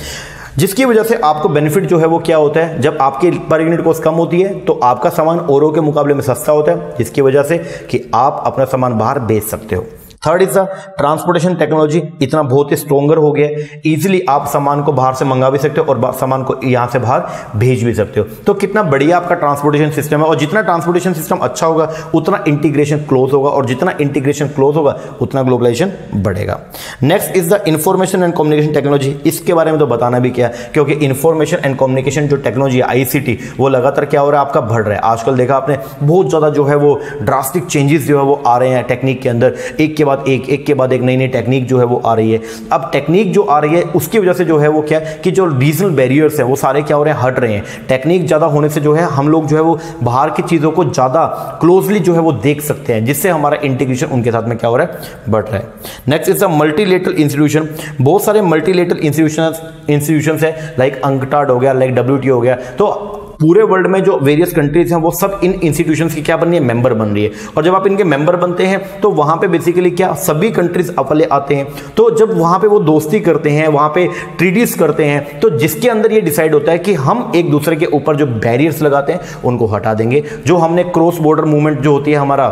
जिसकी वजह से आपको बेनिफिट जो है वो क्या होता है, जब आपकी पर यूनिट कॉस्ट कम होती है तो आपका सामान औरों के मुकाबले में सस्ता होता है, जिसकी वजह से कि आप अपना सामान बाहर बेच सकते हो। Third is the transportation technology, इतना बहुत ही स्ट्रोंगर हो गया है, इजीली आप सामान को बाहर से मंगा भी सकते हो और सामान को यहां से बाहर भेज भी सकते हो। तो कितना बढ़िया आपका ट्रांसपोर्टेशन सिस्टम है, और जितना ट्रांसपोर्टेशन सिस्टम अच्छा होगा उतना इंटीग्रेशन क्लोज होगा, और जितना इंटीग्रेशन क्लोज होगा उतना ग्लोबलाइजेशन बढ़ेगा। Next is the information and communication technology. इसके बारे में तो बताना भी क्या, क्योंकि इंफॉर्मेशन एंड कम्युनिकेशन जो टेक्नोलॉजी है ICT वो लगातार क्या हो रहा है, आपका बढ़ रहा है। आजकल देखा आपने बहुत ज्यादा जो है वो ड्रास्टिक चेंजेस जो है वो आ रहे हैं टेक्निक के अंदर, एक के बाद एक नई नई टेक्निक जो है वो आ रही है। अब टेक्निक जो आ रही है उसकी वजह से जो है वो क्या कि जो रीजनल बैरियर्स हैं वो सारे क्या हो रहे हैं, हट रहे हैं। टेक्निक ज्यादा होने से जो है हम लोग जो है वो बाहर की चीजों को ज्यादा क्लोजली जो है वो देख सकते हैं, जिससे हमारा इंटीग्रेशन उनके साथ में क्या हो रहा है, बढ़ रहा है। Next is the multilateral institution. बहुत सारे मल्टीलेटरल इंस्टीट्यूशंस है, लाइक अंकटाड हो गया, लाइक WTO हो गया। तो पूरे वर्ल्ड में जो वेरियस कंट्रीज हैं वो सब इन इंस्टीट्यूशंस की क्या बन रही है, मेंबर बन रही है। और जब आप इनके मेंबर बनते हैं तो वहां पे बेसिकली क्या सभी कंट्रीज अपने आते हैं। तो जब वहां पे वो दोस्ती करते हैं, वहां पे ट्रीटीज करते हैं, तो जिसके अंदर ये डिसाइड होता है कि हम एक दूसरे के ऊपर जो बैरियर्स लगाते हैं उनको हटा देंगे। जो हमने क्रॉस बॉर्डर मूवमेंट जो होती है हमारा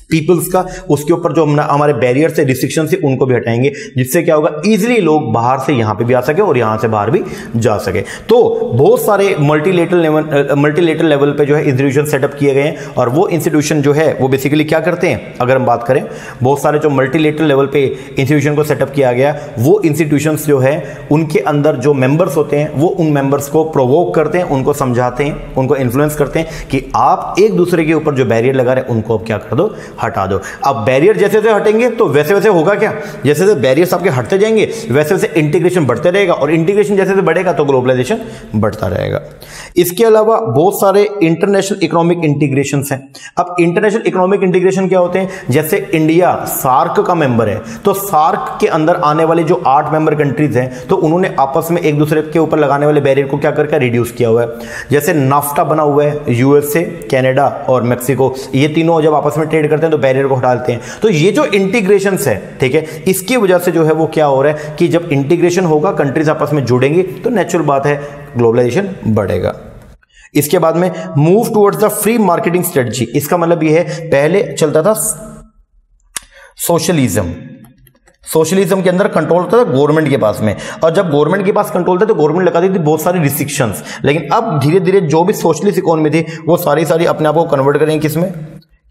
पीपल्स का, उसके ऊपर जो हमारे बैरियर से रिस्ट्रिक्शन से उनको भी हटाएंगे, जिससे क्या होगा, इजीली लोग बाहर से यहां पे भी आ सके और यहां से बाहर भी जा सके। तो बहुत सारे मल्टीलेटरल लेवल पे जो है इंस्टीट्यूशन सेटअप किए गए हैं, और वो इंस्टीट्यूशन जो है वो बेसिकली क्या करते हैं, अगर हम बात करें बहुत सारे जो मल्टीलेटरल लेवल पे इंस्टीट्यूशन को सेटअप किया गया, वो इंस्टीट्यूशंस जो है उनके अंदर जो मेंबर्स होते हैं वो उन मेंबर्स को प्रोवोक करते हैं, उनको समझाते हैं, उनको इन्फ्लुएंस करते हैं कि आप एक दूसरे के ऊपर जो बैरियर लगा रहे हैं उनको अब क्या कर दो, हटा दो। अब बैरियर जैसे जैसे हटेंगे तो वैसे वैसे होगा क्या, जैसे जैसे बैरियर्स आपके हटते जाएंगे वैसे वैसे इंटीग्रेशन बढ़ते रहेगा, और इंटीग्रेशन जैसे जैसे बढ़ेगा तो ग्लोबलाइजेशन बढ़ता रहेगा। इसके अलावा बहुत सारे इंटरनेशनल इकोनॉमिक इंटीग्रेशंस हैं। अब इंटरनेशनल इकोनॉमिक इंटीग्रेशन क्या होते हैं, जैसे इंडिया सार्क का मेंबर है, तो सार्क के अंदर आने वाले जो 8 मेंबर कंट्रीज हैं तो उन्होंने आपस में एक दूसरे के ऊपर लगाने वाले बैरियर को क्या करके रिड्यूस किया हुआ है। जैसे नाफ्टा बना हुआ है, USA, कनाडा और मेक्सिको, ये तीनों जब आपस में ट्रेड करते हैं तो बैरियर को हटा देते हैं। तो ये जो इंटीग्रेशन है, ठीक है, इसकी वजह से जो है वो क्या हो रहा है कि जब इंटीग्रेशन होगा, कंट्रीज आपस में जुड़ेंगी तो नेचुरल बात है ग्लोबलाइजेशन बढ़ेगा। इसके बाद में move towards the free marketing strategy. इसका मतलब ये है, पहले चलता था सोशलिज्म के अंदर कंट्रोल होता था गवर्नमेंट के पास में, और जब गवर्नमेंट के पास कंट्रोल था तो गवर्नमेंट लगाती थी बहुत सारी रिस्ट्रिक्शंस। लेकिन अब धीरे धीरे जो भी सोशलिस्ट इकोनॉमी थी वो सारी अपने आप को कन्वर्ट करेंगे किसमें,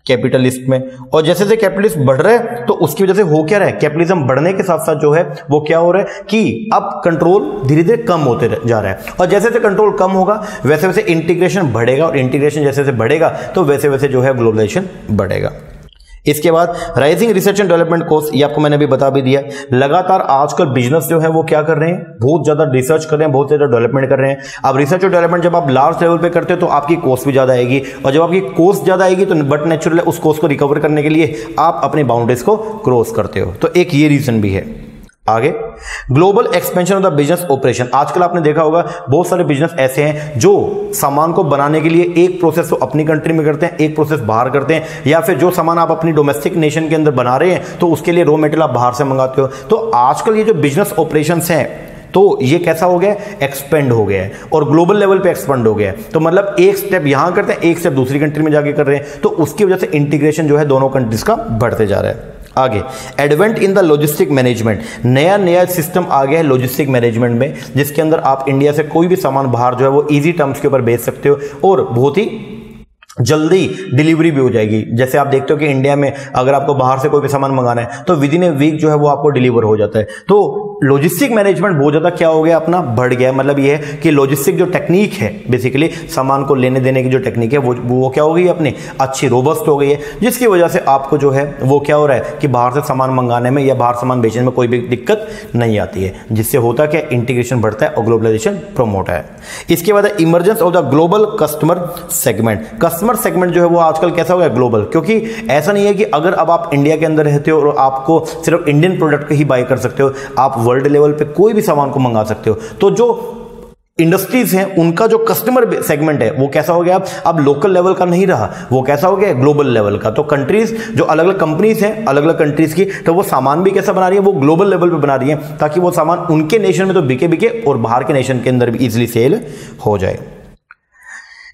कैपिटलिस्ट में। और जैसे जैसे कैपिटलिस्ट बढ़ रहा है तो उसकी वजह से हो क्या रहा है, कैपिटलिज्म बढ़ने के साथ साथ जो है वो क्या हो रहा है कि अब कंट्रोल धीरे धीरे कम होते जा रहा है, और जैसे जैसे कंट्रोल कम होगा वैसे वैसे इंटीग्रेशन बढ़ेगा, और इंटीग्रेशन जैसे जैसे बढ़ेगा तो वैसे वैसे जो है ग्लोबलाइजेशन बढ़ेगा। इसके बाद rising research and development cost, ये आपको मैंने अभी बता भी दिया। लगातार आजकल बिजनेस जो है वो क्या कर रहे हैं, बहुत ज्यादा रिसर्च कर रहे हैं, बहुत ज्यादा डेवलपमेंट कर रहे हैं। अब रिसर्च और डेवलपमेंट जब आप लार्ज लेवल पे करते हो तो आपकी कॉस्ट भी ज्यादा आएगी, और जब आपकी कॉस्ट ज्यादा आएगी तो बट नेचुरल उस कॉस्ट को रिकवर करने के लिए आप अपनी बाउंड्रीज को क्रॉस करते हो। तो एक ये रीजन भी है। आगे global expansion of the business operation. आजकल आपने देखा होगा बहुत सारे बिजनेस ऐसे हैं जो सामान को बनाने के लिए एक प्रोसेस तो अपनी कंट्री में करते हैं, एक प्रोसेस बाहर करते हैं, या फिर जो सामान आप अपनी डोमेस्टिक नेशन के अंदर बना रहे हैं तो उसके लिए रॉ मटेरियल आप बाहर से मंगाते हो। तो आजकल ये जो बिजनेस ऑपरेशंस हैं तो ये कैसा हो गया, एक्सपेंड हो गया है और ग्लोबल लेवल पे एक्सपेंड हो गया है। तो मतलब एक स्टेप यहां करते हैं, एक स्टेप दूसरी कंट्री में जाके कर रहे हैं, तो उसकी वजह से इंटीग्रेशन जो है दोनों कंट्रीज का बढ़ते जा रहा है। आगे advent in the logistic management, नया नया सिस्टम आ गया है लॉजिस्टिक मैनेजमेंट में, जिसके अंदर आप इंडिया से कोई भी सामान बाहर जो है वो इजी टर्म्स के ऊपर बेच सकते हो और बहुत ही जल्दी डिलीवरी भी हो जाएगी। जैसे आप देखते हो कि इंडिया में अगर आपको बाहर से कोई भी सामान मंगाना है तो विद इन ए वीक जो है वो आपको डिलीवर हो जाता है। तो लॉजिस्टिक मैनेजमेंट बहुत ज्यादा क्या हो गया, अपना बढ़ गया। मतलब ये है कि लॉजिस्टिक जो टेक्निक है, बेसिकली सामान को लेने देने की जो टेक्निक है वो क्या हो गई, अपनी अच्छी रोबस्ट हो गई है, जिसकी वजह से आपको जो है वो क्या हो रहा है कि बाहर से सामान मंगाने में या बाहर सामान बेचने में कोई भी दिक्कत नहीं आती है, जिससे होता क्या, इंटीग्रेशन बढ़ता है और ग्लोबलाइजेशन प्रमोट है। इसके बाद emergence of the global customer segment. Customer segment जो है वो आजकल कैसा हो गया, ग्लोबल, क्योंकि ऐसा नहीं है कि अगर अब आप इंडिया के अंदर रहते हो और आपको सिर्फ इंडियन प्रोडक्ट ही बाय कर सकते हो, आप वर्ल्ड लेवल पे कोई भी सामान को मंगा सकते हो। तो जो इंडस्ट्रीज हैं उनका जो कस्टमर सेगमेंट है वो कैसा हो गया, अब लोकल लेवल का नहीं रहा, वो कैसा हो गया, ग्लोबल लेवल का। तो कंट्रीज जो अलग अलग कंपनीज हैं अलग अलग कंट्रीज की, तो वो सामान भी कैसा बना रही है, वो ग्लोबल लेवल पे बना रही है, ताकि वो सामान उनके नेशन में तो बिके और बाहर के नेशन के अंदर भी इजीली सेल हो जाए।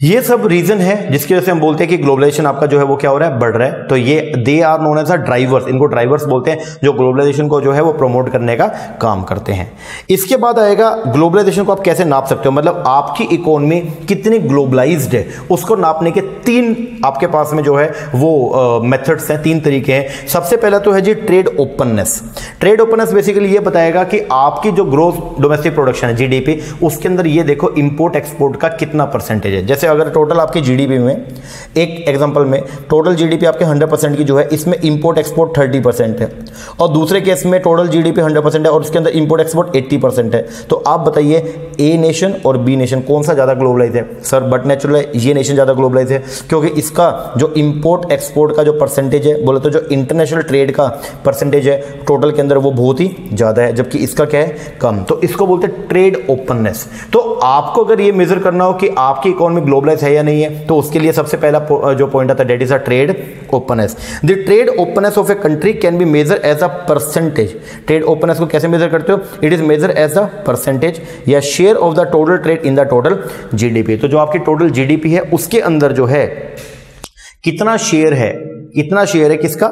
ये सब रीजन है जिसकी वजह से हम बोलते हैं कि ग्लोबलाइजेशन आपका जो है वो क्या हो रहा है, बढ़ रहा है। तो ये they are known as drivers, इनको ड्राइवर्स बोलते हैं जो ग्लोबलाइजेशन को जो है वो प्रमोट करने का काम करते हैं। इसके बाद आएगा ग्लोबलाइजेशन को आप कैसे नाप सकते हो, मतलब आपकी इकोनॉमी कितनी ग्लोबलाइज्ड है उसको नापने के तीन आपके पास में जो है वो मेथड्स हैं, तीन तरीके हैं। सबसे पहला तो है जी trade openness. Trade openness basically ये बताएगा कि आपकी जो ग्रोथ डोमेस्टिक प्रोडक्शन है जीडीपी, उसके अंदर ये देखो इंपोर्ट एक्सपोर्ट का कितना परसेंटेज है। जैसे अगर टोटल आपकी जीडीपी में, एक एग्जांपल में टोटल जीडीपी आपके 100% की जो है, इसमें इंपोर्ट एक्सपोर्ट 30% है, और दूसरे केस में टोटल जीडीपी 100% है और उसके अंदर इंपोर्ट एक्सपोर्ट 80% है। तो आप बताइए ए नेशन और बी नेशन कौन सा ज्यादा ग्लोबलाइज है? सर बट नेचुरल है ये नेशन ज्यादा ग्लोबलाइज है, क्योंकि इसका जो इंपोर्ट एक्सपोर्ट का जो परसेंटेज है, बोले तो जो इंटरनेशनल ट्रेड का परसेंटेज है टोटल के अंदर वो बहुत ही ज्यादा है, जबकि इसका क्या है, कम। तो इसको बोलते हैं ट्रेड ओपननेस। तो आपको अगर ये मेजर करना हो कि आपकी इकोनॉमी ग्लोबलाइज है या नहीं है, तो उसके लिए सबसे पहला जो पॉइंट आता है that is a trade openness. The trade openness of a country can be measure as a percentage. Trade openness को कैसे मेजर करते हो? It is measure as a percentage या share of the total trade in the total GDP. तो जो आपकी total GDP है उसके अंदर जो है कितना शेयर है, कितना शेयर है किसका,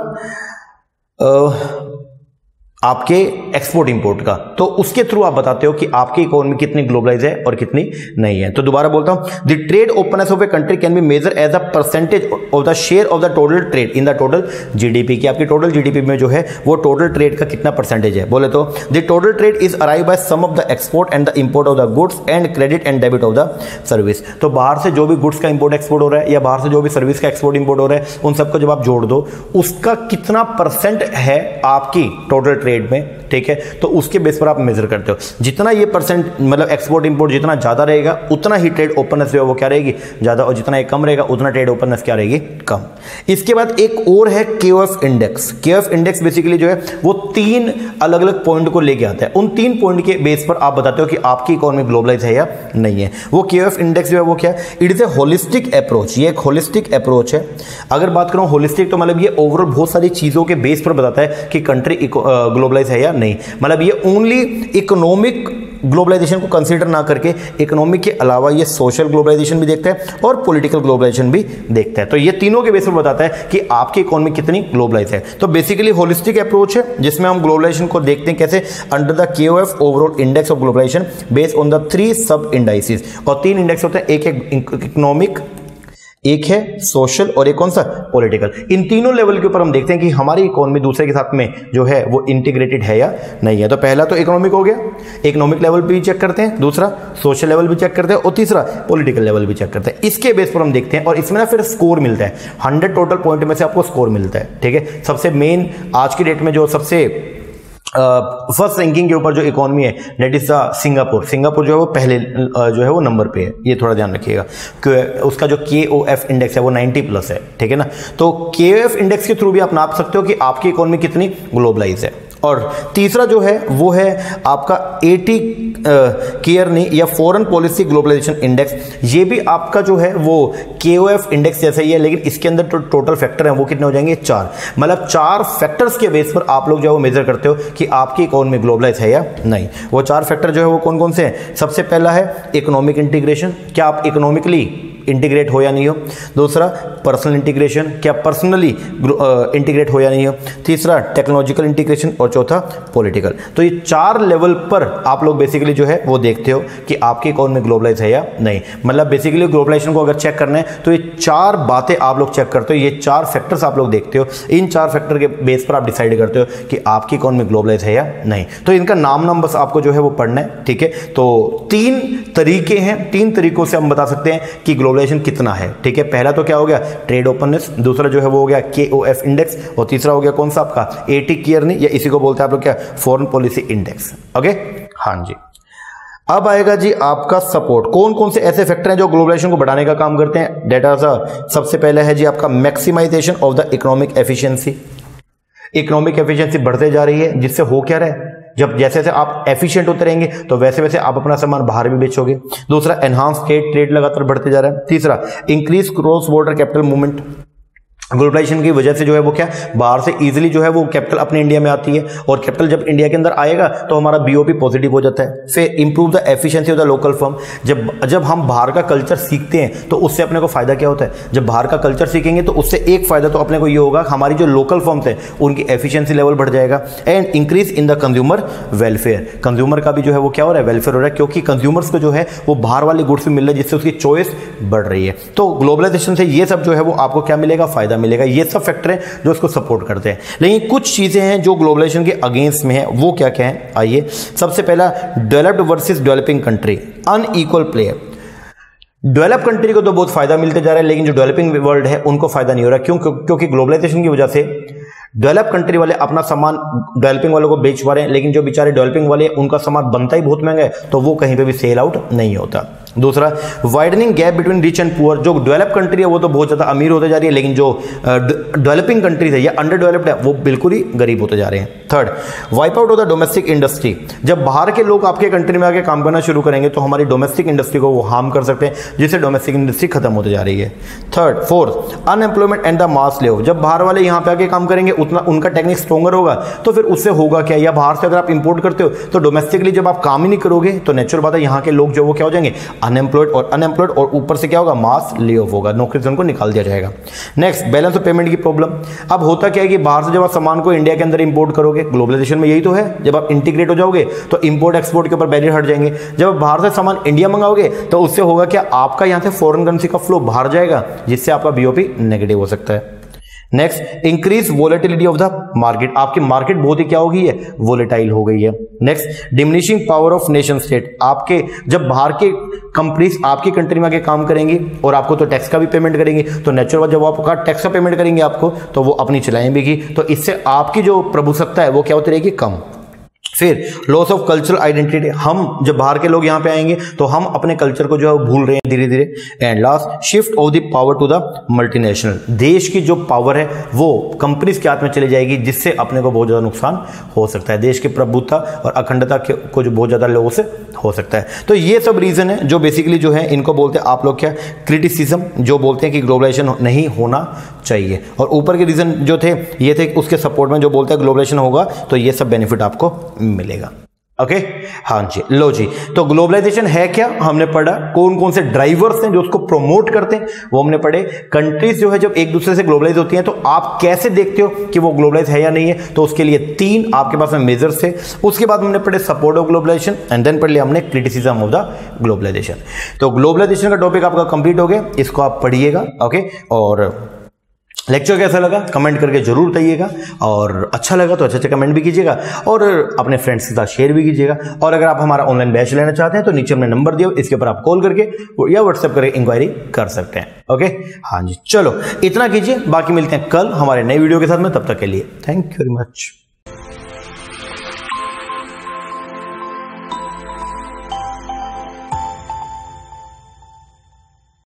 आपके एक्सपोर्ट इंपोर्ट का। तो उसके थ्रू आप बताते हो कि आपकी इकोनॉमी कितनी ग्लोबलाइज है और कितनी नहीं है। तो दोबारा बोलता हूं, the trade openness of a country can be measure as a percentage of the share of the total trade in the total GDP. की आपकी टोटल जीडीपी में जो है वो टोटल ट्रेड का कितना परसेंटेज है? बोले तो the total trade is arrive by sum of the export and the import of the goods and credit and debit of the service. तो बाहर से जो भी गुड्स का इंपोर्ट एक्सपोर्ट हो रहा है या बाहर से जो भी सर्विस का एक्सपोर्ट इंपोर्ट हो रहा है, उन सबको जब आप जोड़ दो उसका कितना परसेंट है आपकी टोटल ट्रेड में, ठीक है, तो उसके बेस पर आप मेजर करते हो। जितना ये परसेंट मतलब एक्सपोर्ट इंपोर्ट जितना ज्यादा रहेगा उतना ही ट्रेड ओपननेस जो है वो क्या रहेगी, ज्यादा, और जितना ये कम रहेगा उतना ट्रेड ओपननेस क्या रहेगी, कम। इसके बाद एक और है केओएफ इंडेक्स। केओएफ इंडेक्स बेसिकली जो है वो तीन अलग अलग पॉइंट को लेके आता है। उन तीन पॉइंट के बेस पर आप बताते हो कि आपकी इकोनॉमी ग्लोबलाइज है या नहीं है। वो केओएफ इंडेक्स जो है वो क्या है? It is A holistic approach. ये एक होलिस्टिक अप्रोच है। अगर बात करूं होलिस्टिक तो मतलब ये ओवरऑल बहुत सारी चीजों के बेस पर बताता है कि कंट्री ग्लोबलाइज है या नहीं। मतलब ये ओनली इकोनॉमिक ग्लोबलाइजेशन को कंसीडर ना करके इकोनॉमिक के अलावा ये सोशल ग्लोबलाइजेशन भी देखता है और पॉलिटिकल ग्लोबलाइजेशन भी देखता है। तो ये तीनों के बेस पर बताता है कि आपकी इकोनॉमी कितनी ग्लोबलाइज है। तो बेसिकली होलिस्टिक अप्रोच है जिसमें हम ग्लोबलाइजेशन को देखते हैं कैसे, under the KOF overall index of globalization based on the 3 sub indices. और 3 इंडेक्स होते हैं, एक इकोनॉमिक, एक है सोशल और एक कौन सा, पॉलिटिकल। इन तीनों लेवल के ऊपर हम देखते हैं कि हमारी इकोनॉमी दूसरे के साथ में जो है वो इंटीग्रेटेड है या नहीं है। तो पहला तो इकोनॉमिक हो गया, इकोनॉमिक लेवल भी चेक करते हैं, दूसरा सोशल लेवल भी चेक करते हैं और तीसरा पॉलिटिकल लेवल भी चेक करते हैं। इसके बेस पर हम देखते हैं और इसमें ना फिर स्कोर मिलता है, 100 टोटल पॉइंट में से आपको स्कोर मिलता है। ठीक है, सबसे मेन आज की डेट में जो सबसे फर्स्ट रैंकिंग के ऊपर जो इकोनॉमी है that is the Singapore. Singapore जो है वो पहले जो है वो नंबर पे है, ये थोड़ा ध्यान रखिएगा। उसका जो KOF इंडेक्स है वो 90+ है। ठीक है ना, तो KOF इंडेक्स के थ्रू भी आप नाप सकते हो कि आपकी इकोनॉमी कितनी ग्लोबलाइज है। और तीसरा जो है वो है आपका AT केयरनी या फॉरेन पॉलिसी ग्लोबलाइजेशन इंडेक्स। ये भी आपका जो है वो KOF इंडेक्स जैसा ही है, लेकिन इसके अंदर जो टोटल फैक्टर हैं वो कितने हो जाएंगे, 4। मतलब 4 फैक्टर्स के बेस पर आप लोग जो है वो मेजर करते हो कि आपकी इकोनॉमी ग्लोबलाइज है या नहीं। वो 4 फैक्टर जो है वो कौन कौन से हैं? सबसे पहला है इकोनॉमिक इंटीग्रेशन, क्या आप इकोनॉमिकली इंटीग्रेट हो या नहीं हो। दूसरा पर्सनल इंटीग्रेशन, क्या पर्सनली इंटीग्रेट हो या नहीं हो। तीसरा टेक्नोलॉजिकल इंटीग्रेशन और चौथा पॉलिटिकल। तो ये 4 लेवल पर आप लोग बेसिकली जो है वो देखते हो कि आपकी इकोनॉमी ग्लोबलाइज है या नहीं। मतलब बेसिकली ग्लोबलाइजेशन को अगर चेक करना है तो ये 4 बातें आप लोग चेक करते हो, ये 4 फैक्टर्स आप लोग देखते हो। इन 4 फैक्टर के बेस पर आप डिसाइड करते हो कि आपकी इकोनॉमी ग्लोबलाइज है या नहीं। तो इनका नाम बस आपको जो है वो पढ़ना है। ठीक है, तो 3 तरीके हैं, 3 तरीकों से हम बता सकते हैं कि ग्लोबलाइजेशन कितना है। ठीक है, पहला तो क्या हो गया, ट्रेड ओपननेस। दूसरा जो है वो हो गया KOF इंडेक्स और तीसरा हो गया कौन सा आपका AT केयरनी, या इसी को बोलते हैं आप लोग क्या, फॉरेन पॉलिसी इंडेक्स। ओके, हाँ जी। अब आएगा जी आपका सपोर्ट। कौन कौन से ऐसे फैक्टर हैं जो ग्लोबलाइजेशन को बढ़ाने का काम करते हैं। डेटा सबसे पहले है जी आपका maximisation of the economic efficiency. Economic efficiency बढ़ते जा रही है, जिससे हो क्या रहा है, जब जैसे जैसे आप एफिशिएंट होते रहेंगे तो वैसे वैसे आप अपना सामान बाहर भी बेचोगे। दूसरा एनहांस ट्रेड लगातार बढ़ते जा रहा है। तीसरा increase cross border capital movement. Globalisation की वजह से जो है वो क्या, बाहर से इजीली जो है वो कैपिटल अपने इंडिया में आती है, और कैपिटल जब इंडिया के अंदर आएगा तो हमारा BOP पॉजिटिव हो जाता है। फिर improve the efficiency of the local firm. जब हम बाहर का कल्चर सीखते हैं तो उससे अपने को फायदा क्या होता है, जब बाहर का कल्चर सीखेंगे तो उससे एक फायदा तो अपने को ये होगा, हमारी जो लोकल फर्म्स हैं उनकी एफिशिएंसी लेवल बढ़ जाएगा। And increase in the consumer welfare. Consumer का भी जो है वो क्या हो रहा है, वेलफेयर हो रहा है, क्योंकि कंज्यूमर्स को जो है वो बाहर वाले गुड्स भी मिल रहे हैं, जिससे उसकी चॉइस बढ़ रही है। तो ग्लोबलाइजेशन से ये सब जो है वो आपको क्या मिलेगा, फायदा मिलेगा। ये सब फैक्टर हैं जो इसको सपोर्ट करते हैं। लेकिन कुछ चीजें हैं जो ग्लोबलाइजेशन के अगेंस्ट में है, वो क्या क्या है, आइए। सबसे पहला developed versus developing country, unequal play. Develop country को तो बहुत फायदा मिलते जा रहा है, लेकिन जो डेवलपिंग वर्ल्ड है उनको फायदा नहीं हो रहा। क्यों? क्योंकि ग्लोबलाइजेशन की वजह से डेवलप कंट्री वाले अपना सामान डेवलपिंग वालों को बेच पा रहे हैं, लेकिन जो बेचारे डेवलपिंग वाले उनका सामान बनता ही बहुत महंगा है, तो वो कहीं पे भी सेल आउट नहीं होता। दूसरा widening gap between rich and poor. जो डेवलप कंट्री है वो तो बहुत ज्यादा अमीर होते जा रही है, लेकिन जो डेवलपिंग कंट्रीज है या अंडर डेवलप्ड है वो बिल्कुल ही गरीब होते जा रहे हैं। Third wipe out of the domestic industry. जब बाहर के लोग आपके कंट्री में आके काम करना शुरू करेंगे तो हमारी डोमेस्टिक इंडस्ट्री को वो हार्म कर सकते हैं, जिससे डोमेस्टिक इंडस्ट्री खत्म होते जा रही है। Fourth unemployment and the mass लेव। जब बाहर वाले यहाँ पे आके काम करेंगे उतना उनका टेक्निक स्ट्रॉन्गर होगा, तो फिर उससे होगा क्या, या बाहर से अगर आप इंपोर्ट करते हो तो डोमेस्टिकली जब आप काम ही नहीं करोगे तो नेचुरल बात है यहाँ के लोग जो वो क्या हो जाएंगे, अनएम्प्लॉयड, और ऊपर से क्या होगा, मास ले ऑफ होगा, नौकरी से उनको निकाल दिया जाएगा। नेक्स्ट बैलेंस ऑफ पेमेंट की प्रॉब्लम। अब होता क्या है कि बाहर से जब आप सामान को इंडिया के अंदर इंपोर्ट करोगे, ग्लोबलाइजेशन में यही तो है, जब आप इंटीग्रेट हो जाओगे तो इंपोर्ट एक्सपोर्ट के ऊपर बैरियर हट जाएंगे। जब आप बाहर से सामान इंडिया मंगाओगे तो उससे होगा क्या, आपका यहाँ से फॉरेन करेंसी का फ्लो बाहर जाएगा, जिससे आपका BOP नेगेटिव हो सकता है। Next increase volatility of the market. आपकी मार्केट बहुत ही क्या हो गई है, वोलेटाइल हो गई है। Next diminishing power of nation state. आपके जब बाहर के कंपनीज आपकी कंट्री में आके काम करेंगी और आपको तो टैक्स का भी पेमेंट करेंगी, तो नेचुरल जब आपका टैक्स का पेमेंट करेंगे आपको, तो वो अपनी चलाएंगी, तो इससे आपकी जो प्रभुसत्ता है वो क्या होती रहेगी, कम। फिर लॉस ऑफ कल्चरल आइडेंटिटी। हम जब बाहर के लोग यहाँ पे आएंगे तो हम अपने कल्चर को जो है भूल रहे हैं धीरे धीरे। And last shift of the power to the multinational. देश की जो पावर है वो कंपनीज के हाथ में चली जाएगी, जिससे अपने को बहुत ज्यादा नुकसान हो सकता है, देश की प्रभुत्ता और अखंडता को जो बहुत ज्यादा लोगों से हो सकता है। तो ये सब रीजन है जो बेसिकली जो है इनको बोलते हैं आप लोग क्या, क्रिटिसिज्म, जो बोलते हैं कि ग्लोबलाइजेशन नहीं होना चाहिए। और ऊपर के रीजन जो थे ये थे उसके सपोर्ट में, जो बोलते हैं ग्लोबलाइजेशन होगा तो ये सब बेनिफिट आपको मिलेगा। ओके हाँ जी, लो जी। तो ग्लोबलाइजेशन है क्या हमने पढ़ा, कौन कौन से ड्राइवर्स हैं जो उसको प्रमोट करते हैं वो हमने पढ़े। कंट्रीज जो है जब एक दूसरे से ग्लोबलाइज होती हैं तो आप कैसे देखते हो कि वो ग्लोबलाइज है या नहीं है, तो उसके लिए 3 आपके पास में मेजर्स थे। उसके बाद हमने पढ़े support of globalisation and then पढ़ लिया हमने क्रिटिसिज्म ऑफ द ग्लोबलाइजेशन। तो ग्लोबलाइजेशन का टॉपिक आपका कंप्लीट हो गया, इसको आप पढ़िएगा। ओके, और लेक्चर कैसा लगा कमेंट करके जरूर बताइएगा, और अच्छा लगा तो अच्छे कमेंट भी कीजिएगा और अपने फ्रेंड्स के साथ शेयर भी कीजिएगा। और अगर आप हमारा ऑनलाइन बैच लेना चाहते हैं तो नीचे हमने नंबर दिया, इसके ऊपर आप कॉल करके या व्हाट्सएप करके इंक्वायरी कर सकते हैं। ओके हाँ जी, चलो इतना कीजिए, बाकी मिलते हैं कल हमारे नए वीडियो के साथ में, तब तक के लिए थैंक यू वेरी मच।